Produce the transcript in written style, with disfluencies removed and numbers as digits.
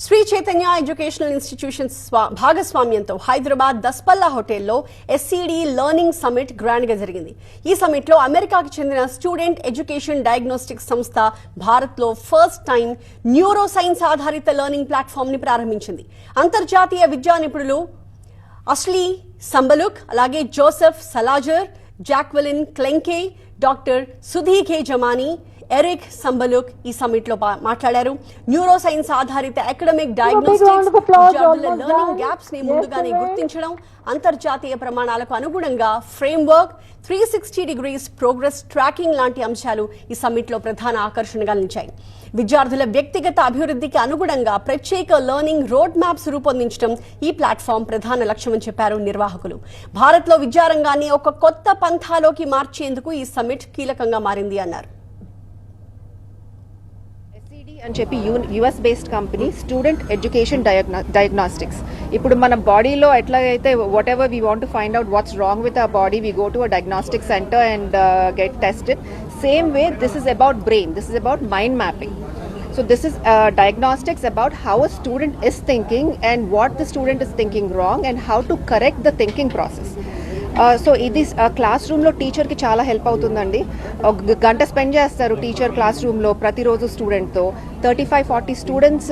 Shri Chaitanya educational institutions భాగస్వామ్యంతో హైదరాబాద్ దస్పల్లా హోటల్లో SCD learning summit grand గా జరిగింది. ఈ సమిట్ లో అమెరికాకు చెందిన స్టూడెంట్ ఎడ్యుకేషన్ డయాగ్నోస్టిక్స్ సంస్థ భారత్ లో ఫస్ట్ టైం న్యూరో సైన్స్ ఆధారిత లెర్నింగ్ ప్లాట్ఫామ్ ని ప్రారంభించింది. అంతర్జాతీయ విద్యా నిపుణులు అస్లీ సంబలుక్, అలాగే Joseph Salazar, Jacqueline Klenke, doctor Sudhi K Jamani, Eric Sambaluk ఈ సమిట్ లో మాట్లాడారు. న్యూరో సైన్స్ ఆధారిత అకాడమిక్ డయాగ్నోస్టిక్స్ విద్యార్థుల లెర్నింగ్ గ్యాప్స్ ని ముందుగానే గుర్తించడం, అంతర్జాతీయ ప్రమాణాలకు అనుగుణంగా ఫ్రేమ్వర్క్, 360 degrees ప్రోగ్రెస్ ట్రాకింగ్ లాంటి అంశాలు ఈ సమిట్ లో ప్రధాన ఆకర్షణగా నిలిచాయి. విద్యార్థుల వ్యక్తిగత అభివృద్ధికి అనుగుణంగా ప్రత్యేక లెర్నింగ్ రోడ్ మ్యాప్స్ రూపొందించడం ఈ ప్లాట్ఫామ్ ప్రధాన లక్ష్యమని చెప్పారు నిర్వాహకులు. భారత్ లో విద్యారంగాన్ని ఒక కొత్త పంథాలోకి మార్చేందుకు ఈ సమిట్ కీలకంగా మారింది అన్నారు. అని చెప్పి US based company student education diagnostics. ఇప్పుడు మన బాడీలో ఎట్లాగైతే what ever we want to find out what's wrong with our body, we go to a diagnostic centre and get tested. Same way this is about brain, this is about mind mapping. So this is diagnostics about how a student is thinking and what the student is thinking wrong and how to correct the thinking process. So ఇది class రూమ్లో టీచర్కి చాలా help అవుతుందండి. ఒక గంట spend చేస్తారు teacher class రూమ్లో ప్రతిరోజు స్టూడెంట్తో. 35-40 స్టూడెంట్స్